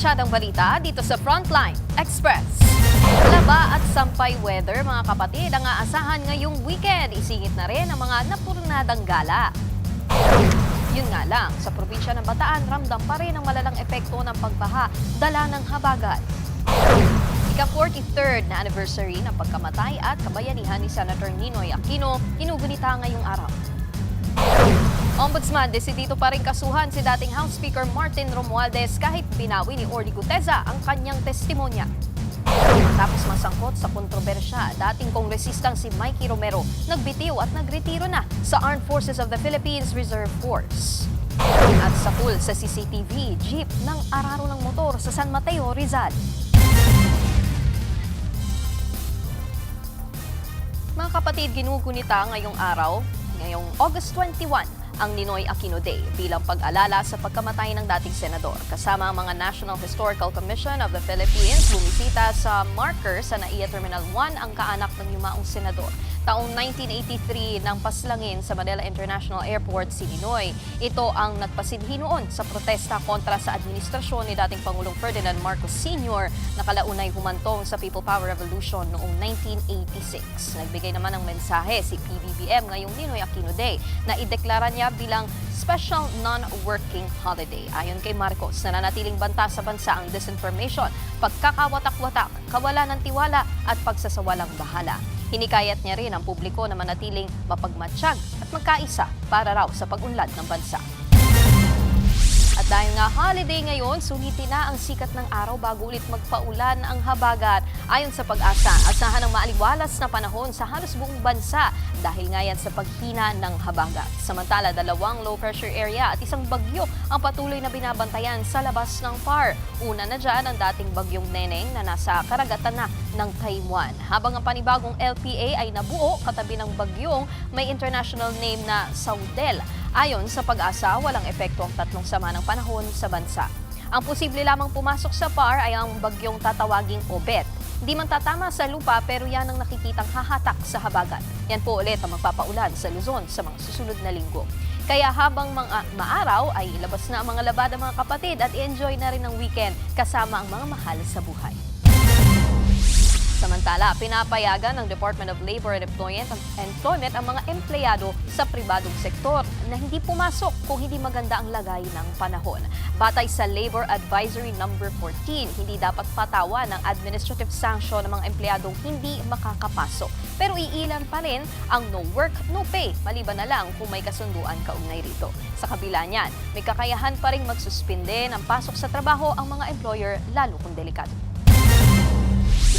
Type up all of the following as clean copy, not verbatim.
detalsadang balita dito sa Frontline Express. Laba at sampay weather mga kapatid ang aasahan ngayong weekend. Isingit na rin ang mga napurnadang gala. Yun nga lang, sa probinsya ng Bataan, ramdam pa rin ang malalang epekto ng pagbaha, dala ng habagat. Ika-43rd na anniversary ng pagkamatay at kabayanihan ni Senator Ninoy Aquino, ginugunita ngayong araw. Ombudsman, desidido pa rin kasuhan si dating House Speaker Martin Romualdez kahit binawi ni Orly Guteza ang kanyang testimonya. Matapos masangkot sa kontrobersya, dating kongresistang si Mikey Romero nagbitiw at nagretiro na sa Armed Forces of the Philippines Reserve Force. At sa pool sa CCTV, jeep ng araro ng motor sa San Mateo, Rizal. Mga kapatid, ginugunita ngayong araw, ngayong August 21, ang Ninoy Aquino Day bilang pag-alala sa pagkamatay ng dating senador. Kasama ang mga National Historical Commission of the Philippines, bumisita sa marker sa NAIA Terminal 1 ang kaanak ng yumaong senador. Taong 1983 nang paslangin sa Manila International Airport si Ninoy. Ito ang nagpasidhi noon sa protesta kontra sa administrasyon ni dating Pangulong Ferdinand Marcos Sr. na kalaunay humantong sa People Power Revolution noong 1986. Nagbigay naman ng mensahe si PBBM ngayong Ninoy Aquino Day na ideklara niya bilang special non-working holiday. Ayon kay Marcos, nananatiling banta sa bansa ang disinformation, pagkakawatak-watak, kawalan ng tiwala at pagsasawalang bahala. Hinikayat niya rin ang publiko na manatiling mapagmatsyag at magkaisa para raw sa pag-unlad ng bansa. At dahil nga holiday ngayon, sulitin na ang sikat ng araw bago ulit magpaulan ang habagat. Ayon sa Pag-asa, asahan ng maaliwalas na panahon sa halos buong bansa dahil nga yan sa paghina ng habagat. Samantala, 2 low pressure area at isang bagyo ang patuloy na binabantayan sa labas ng PAR. Una na dyan ang dating bagyong Neneng na nasa karagatan na ng Taiwan. Habang ang panibagong LPA ay nabuo katabi ng bagyong may international name na Saudel. Ayon sa Pag-asa, walang epekto ang tatlong sama ng panahon sa bansa. Ang posible lamang pumasok sa PAR ay ang bagyong tatawaging Obet. Hindi man tatama sa lupa pero yan ang nakikitang hahatak sa habagat. Yan po ulit ang magpapaulan sa Luzon sa mga susunod na linggo. Kaya habang maaraw ay ilabas na ang mga labada mga kapatid at i-enjoy na rin ang weekend kasama ang mga mahal sa buhay. Samantala, pinapayagan ng Department of Labor and Employment ang mga empleyado sa pribadong sektor na hindi pumasok kung hindi maganda ang lagay ng panahon. Batay sa Labor Advisory No. 14, hindi dapat patawa ng administrative sanction ng mga empleyadong hindi makakapasok. Pero iilan pa rin ang no work, no pay, maliban na lang kung may kasunduan kaugnay rito. Sa kabila niyan, may kakayahan pa rin magsuspinde ng pasok sa trabaho ang mga employer lalo kung delikado.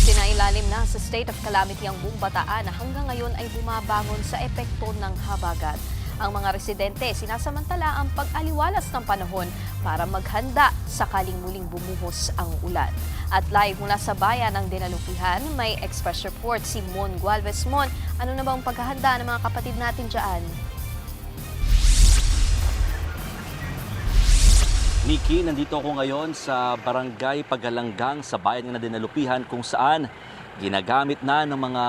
Sinailalim na sa state of calamity ang buong Bataan na hanggang ngayon ay bumabangon sa epekto ng habagat. Ang mga residente sinasamantala ang pag-aliwalas ng panahon para maghanda sakaling muling bumuhos ang ulan. At live mula sa bayan ng Dinalupihan, may Express Report si Mon Gualvez. Mon, ano na ba ang paghahanda ng mga kapatid natin dyan? Nikki, nandito ako ngayon sa Barangay Pagalanggang sa bayan ng Dinalupihan kung saan ginagamit na ng mga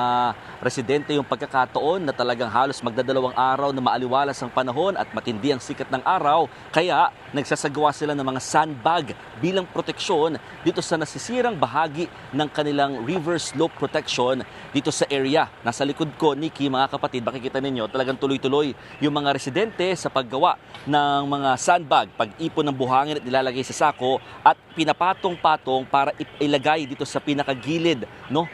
residente yung pagkakataon na talagang halos magdadalawang araw na maaliwalas ang panahon at matindi ang sikat ng araw. Kaya nagsasagawa sila ng mga sandbag bilang proteksyon dito sa nasisirang bahagi ng kanilang river slope protection dito sa area. Nasa likod ko, Nikki, mga kapatid, makikita ninyo talagang tuloy-tuloy yung mga residente sa paggawa ng mga sandbag, pag-ipon ng buhangin at nilalagay sa sako at pinapatong-patong para ilagay dito sa pinakagilid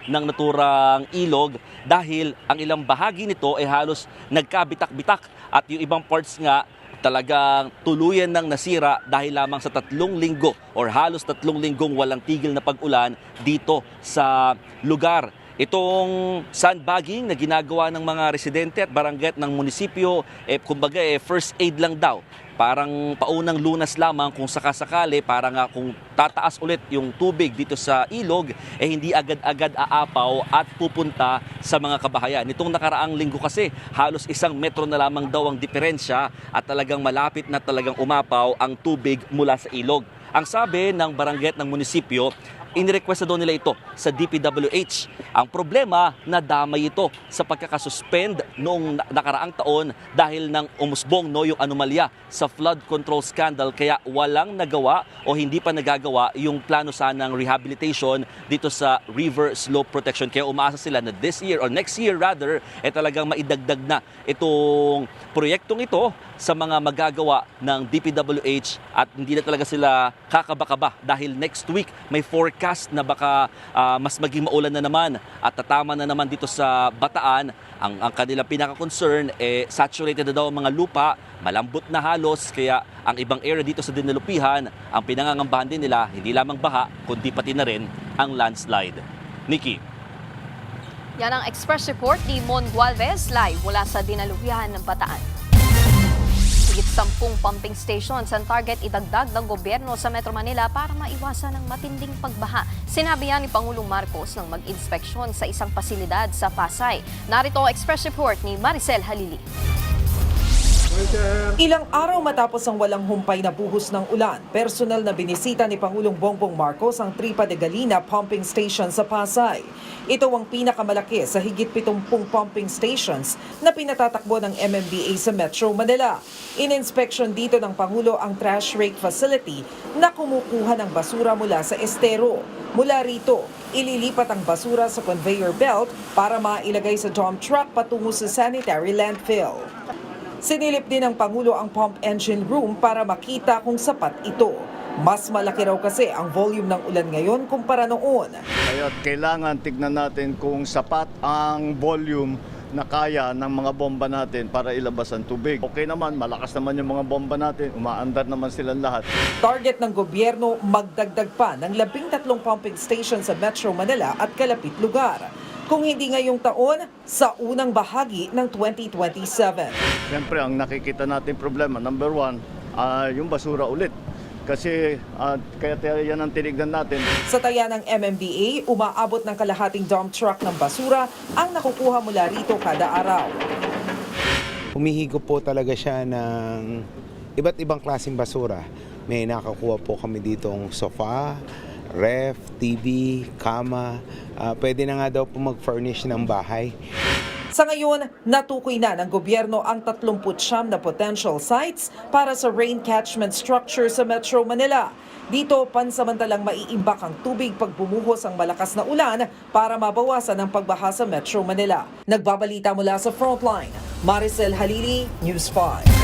ng naturang ilog dahil ang ilang bahagi nito ay halos nagkabitak-bitak at yung ibang parts nga talagang tuluyan ng nasira dahil lamang sa 3 linggo or halos 3 linggong walang tigil na pag-ulan dito sa lugar. Itong sandbagging na ginagawa ng mga residente at barangay ng munisipyo, kumbaga first aid lang daw. Parang paunang lunas lamang kung sakasakali para nga kung tataas ulit yung tubig dito sa ilog, hindi agad-agad aapaw at pupunta sa mga kabahayan. Nitong nakaraang linggo kasi halos 1 metro na lamang daw ang diferensya at talagang malapit na talagang umapaw ang tubig mula sa ilog. Ang sabi ng barangay ng munisipyo, inirequest na daw nila ito sa DPWH. Ang problema, nadamay ito sa pagkakasuspend noong nakaraang taon dahil nang umusbong yung anomalya sa flood control scandal, kaya walang nagawa o hindi pa nagagawa yung plano sanang rehabilitation dito sa river slope protection. Kaya umaasa sila na this year or next year rather, talagang maidagdag na itong proyektong ito sa mga magagawa ng DPWH at hindi na talaga sila kakaba-kaba dahil next week may forecast na baka mas maging maulan na naman at tatama na naman dito sa Bataan. Ang kanilang pinaka-concern, saturated na daw ang mga lupa, malambot na halos, kaya ang ibang area dito sa dinalupihan, ang pinangangambahan din nila, hindi lamang baha, kundi pati na rin ang landslide. Nikki. Yan ang Express Report ni Mon Gualvez live mula sa dinalupihan ng Bataan. Higit 10 pumping stations ang target idagdag ng gobyerno sa Metro Manila para maiwasan ang matinding pagbaha. Sinabi yan ni Pangulong Marcos nang mag-inspeksyon sa isang pasilidad sa Pasay. Narito ang Express Report ni Maricel Halili. Ilang araw matapos ang walang humpay na buhos ng ulan, personal na binisita ni Pangulong Bongbong Marcos ang Tripa de Galina Pumping Station sa Pasay. Ito ang pinakamalaki sa higit 70 pumping stations na pinatatakbo ng MMDA sa Metro Manila. In-inspection dito ng Pangulo ang trash rake facility na kumukuha ng basura mula sa estero. Mula rito, ililipat ang basura sa conveyor belt para mailagay sa dump truck patungo sa sanitary landfill. Sinilip din ng Pangulo ang pump engine room para makita kung sapat ito. Mas malaki raw kasi ang volume ng ulan ngayon kumpara noon. Kaya kailangan tignan natin kung sapat ang volume na kaya ng mga bomba natin para ilabas ang tubig. Okay naman, malakas naman yung mga bomba natin, umaandar naman silang lahat. Target ng gobyerno magdagdag pa ng 13 pumping station sa Metro Manila at kalapit lugar. Kung hindi ngayong taon, sa unang bahagi ng 2027. Siyempre, ang nakikita natin problema, number one, yung basura ulit. Kasi kaya yan ang tinignan natin. Sa taya ng MMDA, umaabot ng kalahating dump truck ng basura ang nakukuha mula rito kada araw. Humihigop po talaga siya ng iba't ibang klaseng basura. May nakakuha po kami ditong sofa, ref, TV, kama. Pwede na nga daw po mag-furnish ng bahay. Sa ngayon, natukoy na ng gobyerno ang 39 na potential sites para sa rain catchment structure sa Metro Manila. Dito, pansamantalang maiimbak ang tubig pag bumuhos ang malakas na ulan para mabawasan ang pagbaha sa Metro Manila. Nagbabalita mula sa Frontline, Maricel Halili, News 5.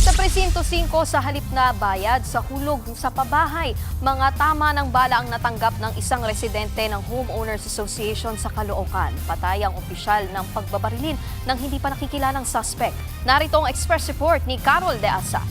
Sa Presinto 5 sa halip na bayad sa hulog sa pabahay, mga tama ng bala ang natanggap ng isang residente ng Homeowners Association sa Caloocan. Patay ang opisyal ng pagbabarilin ng hindi pa nakikilalang suspect. Narito ang Express Report ni Carol De Asa.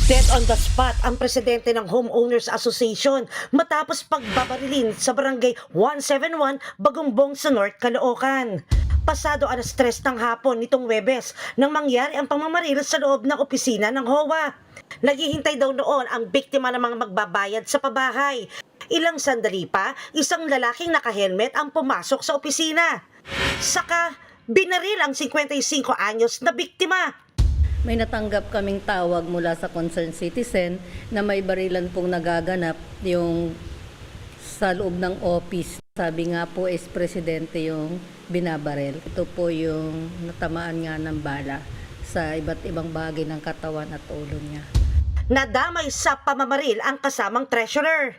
Dead on the spot ang presidente ng Homeowners Association matapos pagbabarilin sa barangay 171 Bagumbong sa North Caloocan. Pasado 3:00 ng hapon nitong Webes nang mangyari ang pamamaril sa loob ng opisina ng HOA. Naghihintay daw noon ang biktima ng mga magbabayad sa pabahay. Ilang sandali pa, isang lalaking naka-helmet ang pumasok sa opisina. Saka, binaril ang 55 anyos na biktima. May natanggap kaming tawag mula sa concerned citizen na may barilan pong nagaganap yung sa loob ng office. Sabi nga po is presidente yung binabaril. Ito po yung natamaan nga ng bala sa iba't ibang bagay ng katawan at ulo niya. Nadamay sa pamamaril ang kasamang treasurer.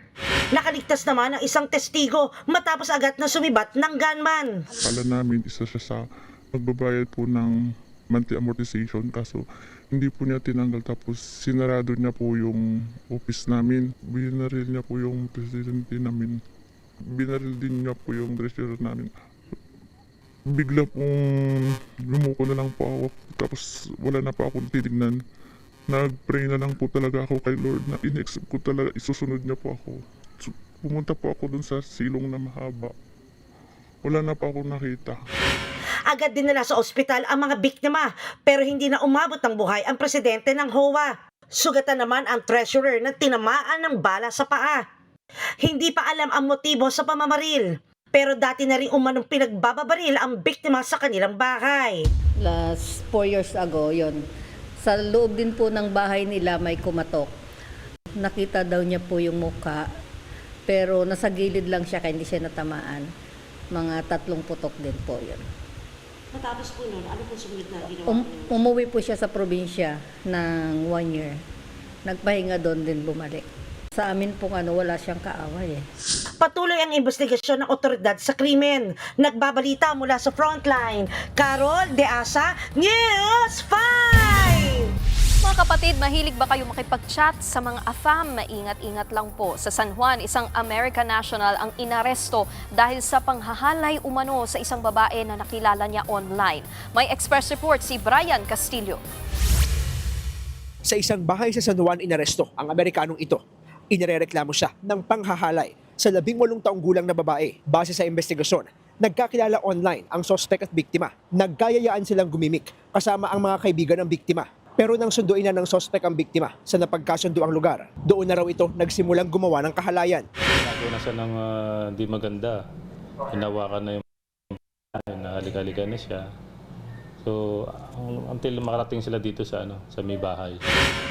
Nakaligtas naman ang isang testigo matapos agad na sumibat ng gunman. Akala namin isa siya sa magbabayad po ng monthly amortization, kaso hindi po niya tinanggal, tapos sinarado niya po yung office namin. Binaril niya po yung presidente namin. Binaril din niya po yung treasurer namin. Bigla pong lumuko na lang po ako, tapos wala na pa akong titignan. Nag-pray na lang po talaga ako kay Lord na in-accept ko talaga, isusunod niya po ako. So, pumunta po ako dun sa silong na mahaba. Wala na pa ako nakita. Agad dinala sa ospital ang mga biktima pero hindi na umabot ng buhay ang presidente ng HOA. Sugatan naman ang treasurer na tinamaan ng bala sa paa. Hindi pa alam ang motibo sa pamamaril pero dati na rin umanong pinagbababaril ang biktima sa kanilang bahay. Last 4 years ago, yon. Sa loob din po ng bahay nila may kumatok. Nakita daw niya po yung mukha Pero nasa gilid lang siya kaya hindi siya natamaan. Mga 3 putok din po yun. Matapos po nun, ano po sumunod na ginawa? Umuwi po siya sa probinsya ng 1 year. Nagpahinga doon din bumalik. Sa amin pong wala siyang kaaway eh. Patuloy ang investigasyon ng otoridad sa krimen. Nagbabalita mula sa Frontline, Carol De Asa, News 5! Mga kapatid, mahilig ba kayo makipag-chat sa mga AFAM? Maingat-ingat lang po. Sa San Juan, isang American national ang inaresto dahil sa panghahalay umano sa isang babae na nakilala niya online. May Express report si Brian Castillo. Sa isang bahay sa San Juan, inaresto ang Amerikanong ito. Inirereklamo siya ng panghahalay sa 18 taong gulang na babae. Base sa investigasyon, nagkakilala online ang sospek at biktima. Nagkayayaan silang gumimik kasama ang mga kaibigan ng biktima. Pero nang sunduin na ng sospek ang biktima sa napagkasundo ang lugar, doon na raw ito nagsimulang gumawa ng kahalayan. Nagawa na siya ng di maganda. Hinawakan na yung nahalik-halikan na siya. So, until makarating sila dito sa sa may bahay.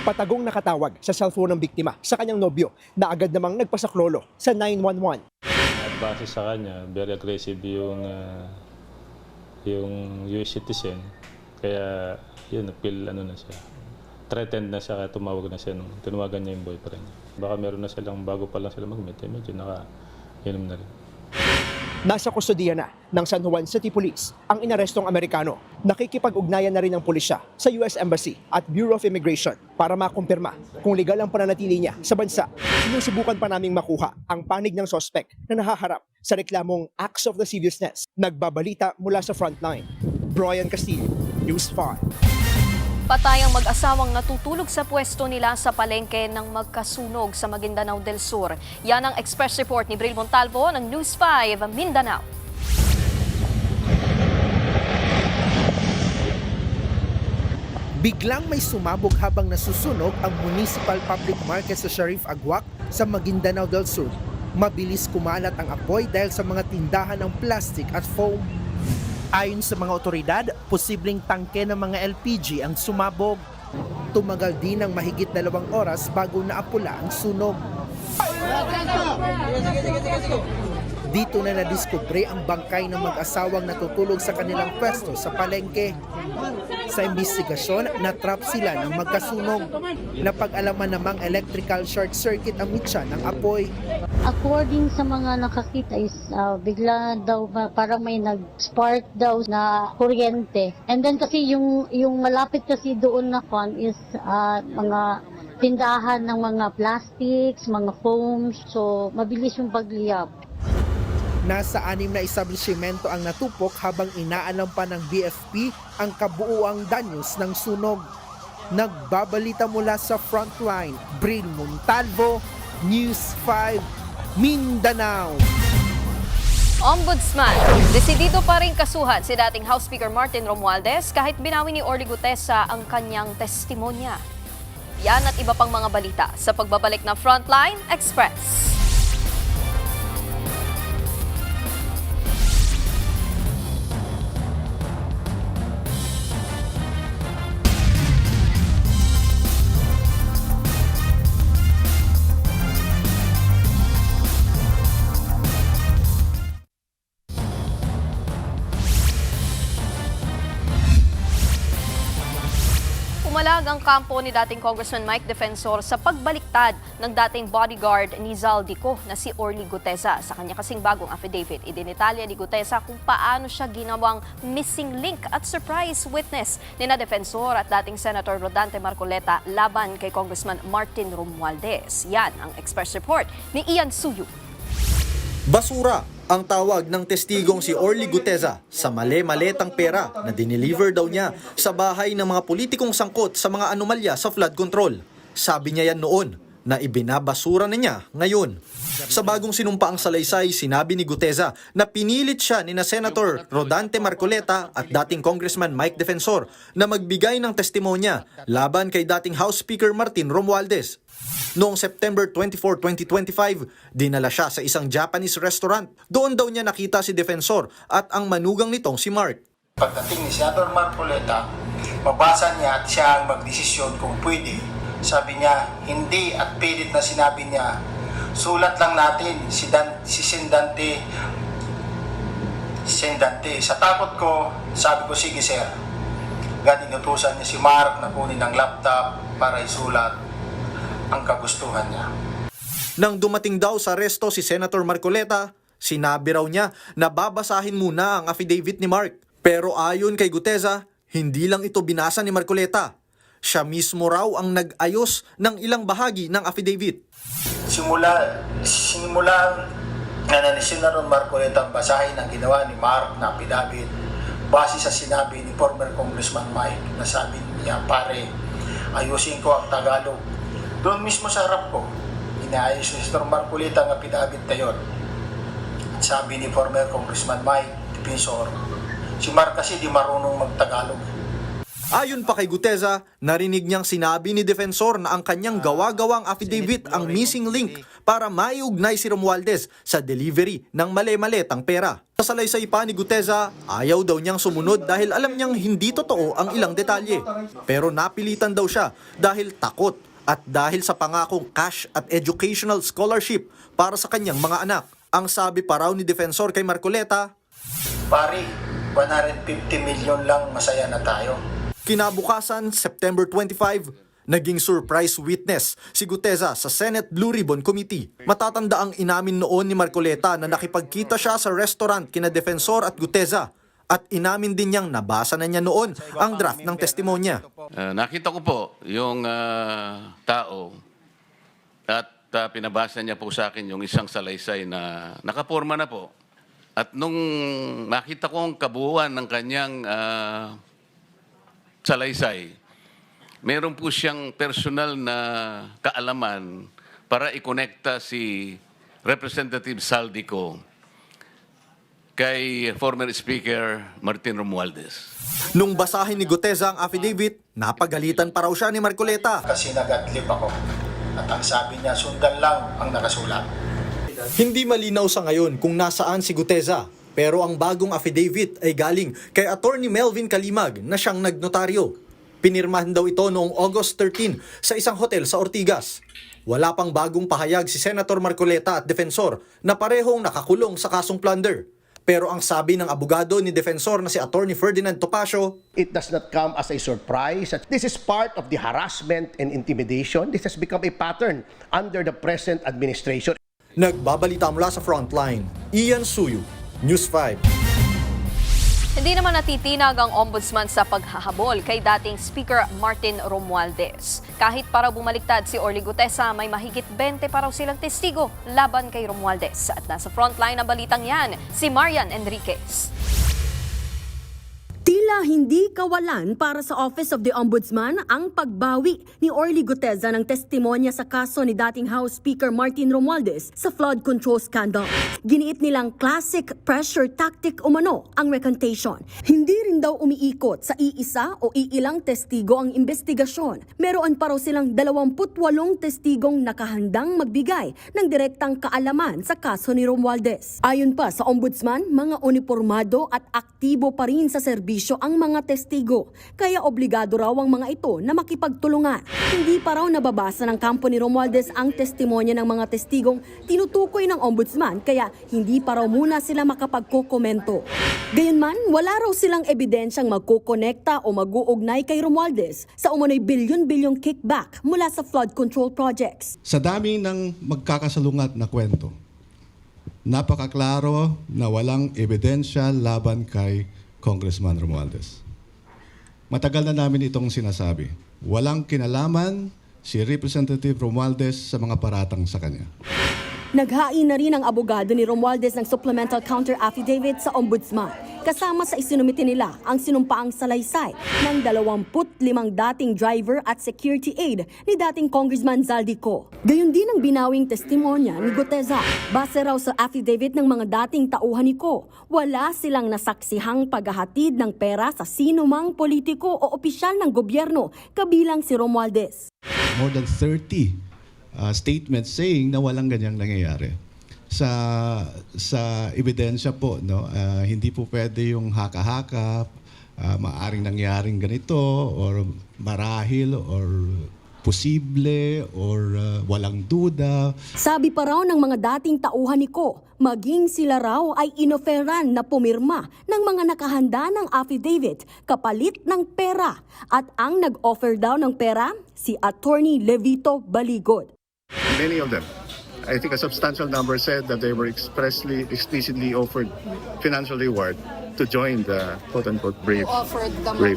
Patagong nakatawag sa cellphone ng biktima sa kanyang nobyo na agad namang nagpasaklolo sa 911. At base sa kanya, very aggressive yung US citizen. Kaya, yun, napil na siya. Threatened na siya, kaya tumawag na siya nung tinawagan niya yung boyfriend niya. Baka meron na silang, bago pa lang sila mag-meet, medyo naka-inom na rin. Nasa kustodiya na ng San Juan City Police ang inarestong Amerikano. Nakikipag-ugnayan na rin ng pulisya sa US Embassy at Bureau of Immigration para makumpirma kung legal ang pananatili niya sa bansa. Sinusubukan pa naming makuha ang panig ng sospek na nahaharap sa reklamong acts of lasciviousness. Nagbabalita mula sa Frontline, Brian Castillo, News 5. Patay ang mag-asawang natutulog sa pwesto nila sa palengke ng magkasunog sa Maguindanao del Sur. Yan ang Express report ni Bril Montalvo ng News 5 Mindanao. Biglang may sumabog habang nasusunog ang Municipal Public Market sa Sharif Agwak sa Maguindanao del Sur. Mabilis kumalat ang apoy dahil sa mga tindahan ng plastic at foam. Ayon sa mga otoridad, posibleng tangke ng mga LPG ang sumabog. Tumagal din ng mahigit 2 oras bago naapula ang sunog. Dito na nadiskubre ang bangkay ng mag-asawang natutulog sa kanilang pwesto sa palengke. Sa imbestigasyon, natrap sila ng magkasunog. Napag-alaman namang electrical short circuit ang mitya ng apoy. According sa mga nakakita is bigla daw parang may nag-spark daw na kuryente. And then kasi yung malapit kasi doon na fan is mga tindahan ng mga plastics, mga foams. So mabilis yung pagliyab. Nasa 6 na establishmento ang natupok habang inaalam pa ng BFP ang kabuuang danyos ng sunog. Nagbabalita mula sa Frontline, Bril Montalvo, News 5, Mindanao. Ombudsman, desidido pa rin kasuhan si dating House Speaker Martin Romualdez kahit binawi ni Orly Gutesa ang kanyang testimonya. Yan at iba pang mga balita sa pagbabalik ng Frontline Express. Pumalag ang kampo ni dating Congressman Mike Defensor sa pagbaliktad ng dating bodyguard ni Zaldico na si Orly Gutesa. Sa kanya kasing bagong affidavit, idinitalya ni Gutesa kung paano siya ginawang missing link at surprise witness ni na Defensor at dating Senator Rodante Marcoleta laban kay Congressman Martin Romualdez. Yan ang Express report ni Ian Suyu. Basura ang tawag ng testigong si Orly Gutesa sa mali-maletang pera na dineliver daw niya sa bahay ng mga politikong sangkot sa mga anomalya sa flood control. Sabi niya yan noon na ibinabasura na niya ngayon. Sa bagong sinumpaang salaysay, sinabi ni Gutesa na pinilit siya ni na Senator Rodante Marcoleta at dating Congressman Mike Defensor na magbigay ng testimonya laban kay dating House Speaker Martin Romualdez. Noong September 24, 2025, dinala siya sa isang Japanese restaurant. Doon daw niya nakita si Defensor at ang manugang nitong si Mark. Pagdating ni Senator Marcoleta, mabasa niya at siya ang magdesisyon kung pwede. Sabi niya, hindi at pilit na sinabi niya, sulat lang natin si Sendante. Sa takot ko, sabi ko, sige sir. Agad inutusan niya si Mark na kunin ang laptop para isulat ang kagustuhan niya. Nang dumating daw sa resto si Senator Marcoleta, sinabi raw niya na babasahin muna ang affidavit ni Mark. Pero ayon kay Guteza, hindi lang ito binasa ni Marcoleta. Siya mismo raw ang nag-ayos ng ilang bahagi ng affidavit. Simula na ni Senator Marcoleta ang basahin ang ginawa ni Mark na affidavit base sa sinabi ni former Congressman Mike na sabi niya, pare, ayusin ko ang Tagalog. Doon mismo sa harap ko, inaayos ni Senator Marcoleta ang affidavit na yun. At sabi ni former Congressman Mike, defensor, si Mark kasi di marunong mag-Tagalog. Ayon pa kay Guteza, narinig niyang sinabi ni Defensor na ang kanyang gawa-gawang affidavit ang missing link para maiugnay si Romualdez sa delivery ng mali-malitang pera. Sa salaysay pa ni Guteza, ayaw daw niyang sumunod dahil alam niyang hindi totoo ang ilang detalye. Pero napilitan daw siya dahil takot at dahil sa pangakong cash at educational scholarship para sa kanyang mga anak. Ang sabi pa raw ni Defensor kay Marcoleta, Pare, 150 million lang, masaya na tayo. Kinabukasan, September 25, naging surprise witness si Guteza sa Senate Blue Ribbon Committee. Matatanda ang inamin noon ni Marcoleta na nakipagkita siya sa restaurant kina Defensor at Guteza at inamin din niyang nabasa na niya noon ang draft ng testimonya. Nakita ko po yung tao at pinabasa niya po sa akin yung isang salaysay na nakaporma na po. At nung makita ko ang kabuuan ng kanyang salaysay, meron po siyang personal na kaalaman para ikonekta si Representative Saldico kay former Speaker Martin Romualdez. Nung basahin ni Guteza ang affidavit, napagalitan pa raw siya ni Marcoleta. Kasi nag-adlib ako. At ang sabi niya, sundan lang ang nakasulat. Hindi malinaw sa ngayon kung nasaan si Guteza, pero ang bagong affidavit ay galing kay Attorney Melvin Kalimag na siyang nagnotaryo. Pinirmahan daw ito noong August 13 sa isang hotel sa Ortigas. Wala pang bagong pahayag si Senator Marcoleta at Defensor na parehong nakakulong sa kasong plunder. Pero ang sabi ng abogado ni Defensor na si Attorney Ferdinand Topacio, it does not come as a surprise. This is part of the harassment and intimidation. This has become a pattern under the present administration. Nagbabalita mula sa Frontline, Ian Suyu, News 5. Hindi naman natitinag ang ombudsman sa paghahabol kay dating Speaker Martin Romualdez. Kahit para bumaliktad si Orly Gutesa, may mahigit 20 pa raw silang testigo laban kay Romualdez. At nasa frontline ng balitang yan, si Marian Enriquez. Tila hindi kawalan para sa Office of the Ombudsman ang pagbawi ni Orly Gutesa ng testimonya sa kaso ni dating House Speaker Martin Romualdez sa flood control scandal. Giniit nilang classic pressure tactic umano ang recantation. Hindi rin daw umiikot sa iisa o iilang testigo ang investigasyon. Meron pa raw silang 28 testigong nakahandang magbigay ng direktang kaalaman sa kaso ni Romualdez. Ayon pa sa Ombudsman, mga uniformado at aktibo pa rin sa serbisyo ang mga testigo, kaya obligado raw ang mga ito na makipagtulungan. Hindi pa raw nababasa ng kampo ni Romualdez ang testimonya ng mga testigong tinutukoy ng Ombudsman, kaya hindi pa raw muna sila makapagkokomento. Gayunman, wala raw silang ebidensyang magkukonekta o mag-uugnay kay Romualdez sa umano'y bilyon-bilyong kickback mula sa flood control projects. Sa dami ng magkakasalungat na kwento, napakaklaro na walang ebidensya laban kay Congressman Romualdez. Matagal na namin itong sinasabi. Walang kinalaman si Representative Romualdez sa mga paratang sa kanya. Naghain na rin ang abogado ni Romualdez ng supplemental counter affidavit sa Ombudsman. Kasama sa isinumite nila ang sinumpaang salaysay ng 25 dating driver at security aide ni dating Congressman Zaldico. Gayon din ang binawing testimonya ni Gutesa. Base raw sa affidavit ng mga dating tauhan ni Ko, wala silang nasaksihang paghahatid ng pera sa sinumang politiko o opisyal ng gobyerno kabilang si Romualdez. More than 30 statements saying na walang ganyang nangyayari. Sa ebidensya po, no, hindi po pwede yung haka-haka, maaring nangyaring ganito or marahil or posible or walang duda. Sabi pa raw ng mga dating tauhan ni Ko, maging sila raw ay inoferan na pumirma ng mga nakahanda ng affidavit kapalit ng pera. At ang nag-offer daw ng pera, si Attorney Levito Baligod. Many of them, I think a substantial number said that they were explicitly offered financial reward to join the quote-unquote brave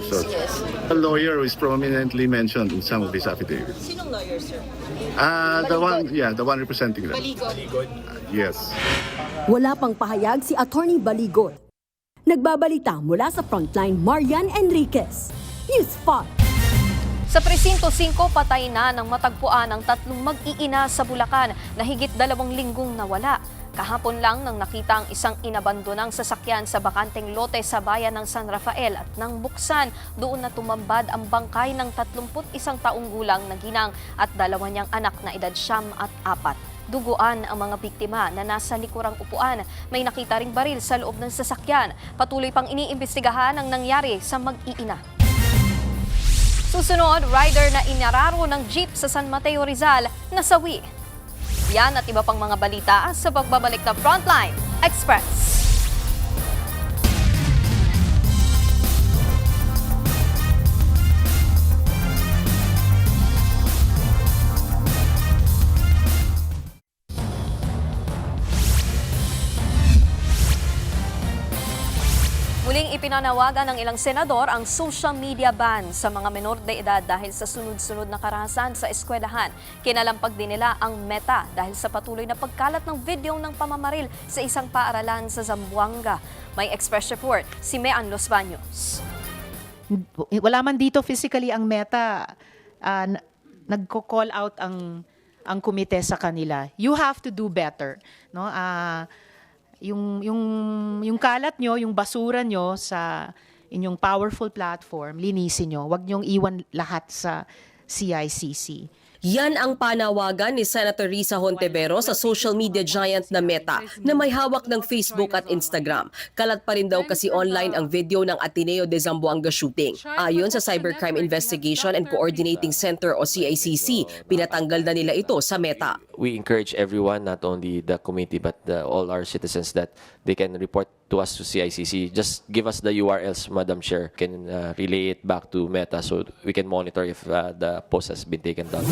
soldiers. A lawyer who is prominently mentioned in some of these affidavits. Sinong lawyer, sir? The one representing them. Baligod? Yes. Wala pang pahayag si Attorney Baligod. Nagbabalita mula sa Frontline, Marian Enriquez, News 5. Sa Presinto 5, patay na ng matagpuan ang 3 mag-iina sa Bulacan na higit 2 linggong nawala. Kahapon lang nang nakita ang isang inabandonang sasakyan sa bakanteng lote sa bayan ng San Rafael at nang buksan, doon na tumambad ang bangkay ng 31 taong gulang na ginang at 2 niyang anak na edad 9 at 4. Duguan ang mga biktima na nasa likurang upuan. May nakita ring baril sa loob ng sasakyan. Patuloy pang iniimbestigahan ang nangyari sa mag-iina. Susunod, rider na inararo ng jeep sa San Mateo, Rizal, nasawi. Yan at iba pang mga balita sa pagbabalik na Frontline Express. Muling ipinanawagan ng ilang senador ang social media ban sa mga menor de edad dahil sa sunod-sunod na karahasan sa eskwelahan. Kinalampag din nila ang Meta dahil sa patuloy na pagkalat ng video ng pamamaril sa isang paaralan sa Zamboanga. May Express report si Mean Los Baños. Wala man dito physically ang Meta, nagko-call out ang komite sa kanila. You have to do better, no? Yung kalat nyo, yung basura nyo sa inyong powerful platform, linisin nyo. Huwag nyong iwan lahat sa CICC. Yan ang panawagan ni Senator Risa Hontevero sa social media giant na Meta na may hawak ng Facebook at Instagram. Kalat pa rin daw kasi online ang video ng Ateneo de Zamboanga shooting. Ayon sa Cybercrime Investigation and Coordinating Center o CICC, pinatanggal na nila ito sa Meta. We encourage everyone, not only the committee but all our citizens, that they can report to us to CICC. Just give us the URLs, Madam Chair. Can relay it back to Meta so we can monitor if the post has been taken down.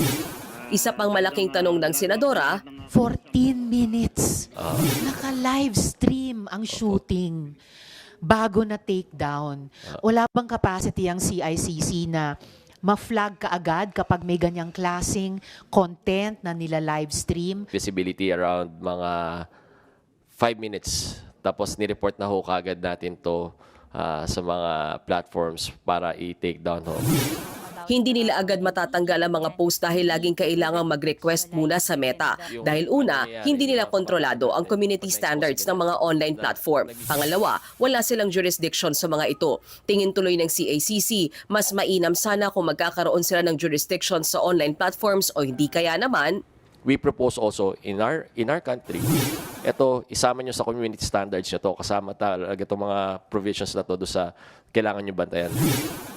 Isa pang malaking tanong ng senadora, 14 minutes. Naka-live stream ang shooting bago na take down. Wala bang capacity ang CICC na ma-flag ka agad kapag may ganyang klaseng content na nila live stream? Visibility around mga 5 minutes. Tapos ni-report na ho kagad natin to sa mga platforms para i-take down ho. hindi nila agad matatanggal ang mga post dahil laging kailangang mag-request muna sa Meta. Dahil una, hindi nila kontrolado ang community standards ng mga online platform. Pangalawa, wala silang jurisdiction sa mga ito. Tingin tuloy ng CACC, mas mainam sana kung magkakaroon sila ng jurisdiction sa online platforms o hindi kaya naman, we propose also in our country, ito, isama nyo sa community standards nyo to, kasama talaga itong mga provisions na to do sa kailangan nyo bantayan.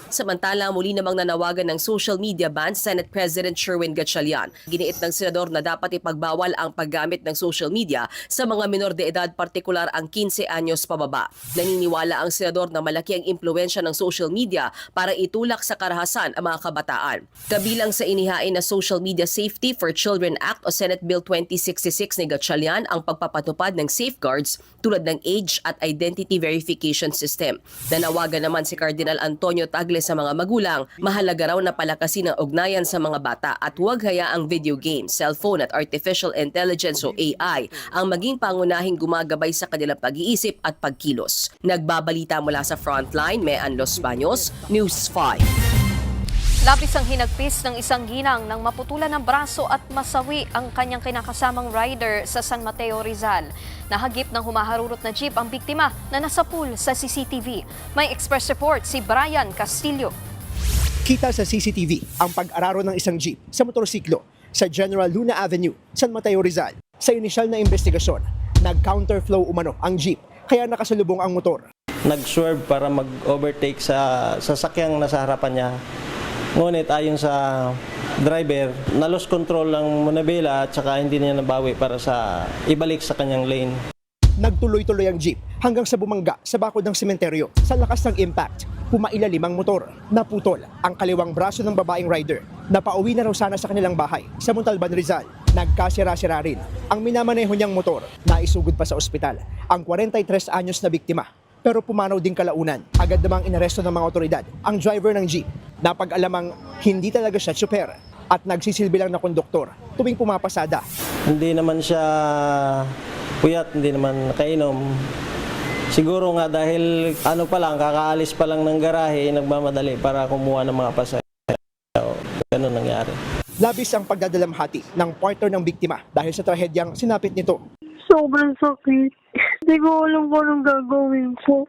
Samantala, muli namang nanawagan ng social media ban Senate President Sherwin Gatchalian. Giniit ng senador na dapat ipagbawal ang paggamit ng social media sa mga minor de edad, partikular ang 15 anyos pababa. Naniniwala ang senador na malaki ang impluwensya ng social media para itulak sa karahasan ang mga kabataan. Kabilang sa inihain na Social Media Safety for Children Act o Senate Bill 2066 ni Gatchalian ang pagpapatupad ng safeguards tulad ng age at identity verification system. Nanawagan naman si Cardinal Antonio Tagle sa mga magulang, mahalaga raw na palakasin ang ugnayan sa mga bata at huwag hayaang video games, cellphone at artificial intelligence o AI ang maging pangunahing gumagabay sa kanilang pag-iisip at pagkilos. Nagbabalita mula sa Frontline, Mean Los Baños, News 5. Labis ang hinagpis ng isang ginang nang maputulan ng braso at masawi ang kanyang kinakasamang rider sa San Mateo, Rizal. Nahagip ng humaharurot na jeep ang biktima na nasa pool sa CCTV. May express report si Brian Castillo. Kita sa CCTV ang pag-araro ng isang jeep sa motorsiklo sa General Luna Avenue, San Mateo, Rizal. Sa inisyal na investigasyon, nag-counterflow umano ang jeep kaya nakasalubong ang motor. Nag-swerve para mag-overtake sa sasakyang nasa harapan niya. Ngunit ayon sa driver, na-lost control ng manabela at saka hindi niya nabawi para sa ibalik sa kanyang lane. Nagtuloy-tuloy ang jeep hanggang sa bumangga sa bakod ng sementeryo. Sa lakas ng impact, pumailalim ang motor. Naputol ang kaliwang braso ng babaeng rider. Napauwi na raw sana sa kanilang bahay sa Montalban, Rizal. Nagkasira-sira rin ang minamaneho niyang motor na isugod pa sa ospital. Ang 43 anyos na biktima. Pero pumanaw din kalaunan. Agad namang inaresto ng mga otoridad ang driver ng jeep. Napag-alamang hindi talaga siya tsuper at nagsisilbi lang na konduktor tuwing pumapasada. Hindi naman siya puyat, hindi naman nakainom. Siguro nga dahil kakaalis pa lang ng garahe, nagmamadali para kumuha ng mga pasahero. Ganun nangyari. Labis ang pagdadalamhati ng partner ng biktima dahil sa trahedyang sinapit nito. Sobrang sakit. Hindi ko alam kung anong gagawin ko.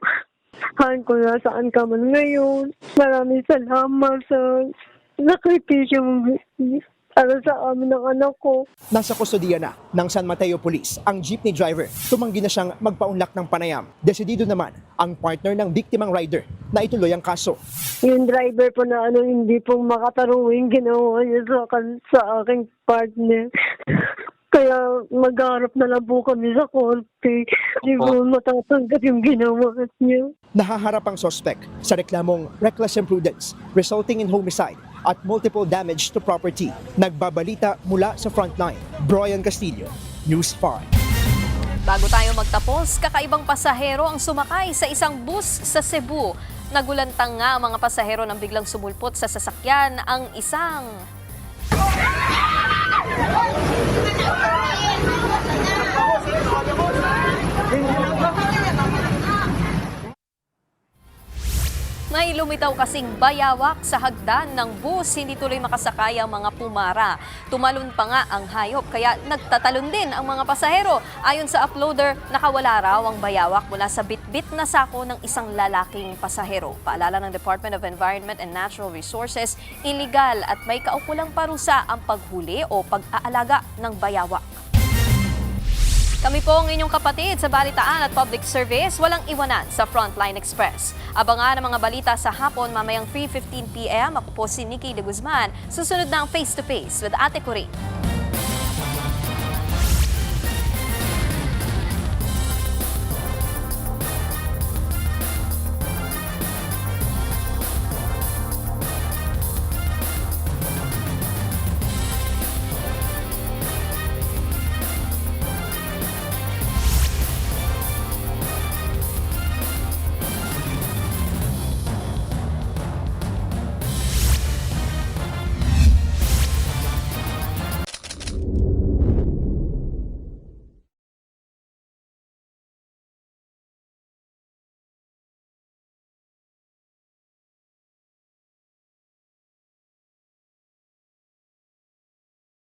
Han ko na saan ka man ngayon. Maraming salamat sa nakripisyo para sa amin ng anak ko. Nasa kustodiya na ng San Mateo Police ang jeepney driver. Tumanggi na siyang magpaunlak ng panayam. Desidido naman ang partner ng biktimang rider na ituloy ang kaso. Yung driver po na hindi pong makatarungan ginawa niya sa aking partner. Kaya magharap na lang po kami sa korte. Hindi ko matatanggap yung ginawa niya. Nahaharap ang suspect sa reklamong reckless imprudence resulting in homicide at multiple damage to property. Nagbabalita mula sa frontline. Brian Castillo, News 5. Bago tayo magtapos, kakaibang pasahero ang sumakay sa isang bus sa Cebu. Nagulantang nga ang mga pasahero nang biglang sumulpot sa sasakyan ang isang... May lumitaw kasing bayawak sa hagdan ng bus, hindi tuloy makasakay ang mga pumara. Tumalon pa nga ang hayop kaya nagtatalon din ang mga pasahero. Ayon sa uploader, nakawala raw ang bayawak mula sa bitbit na sako ng isang lalaking pasahero. Paalala ng Department of Environment and Natural Resources, illegal at may kaukulang parusa ang paghuli o pag-aalaga ng bayawak. Kami po ang inyong kapatid sa Balitaan at Public Service, walang iwanan sa Frontline Express. Abangan ang mga balita sa hapon mamayang 3:15 p.m. Ako po si Nikki de Guzman. Susunod na ang Face to Face with Ate Corrie.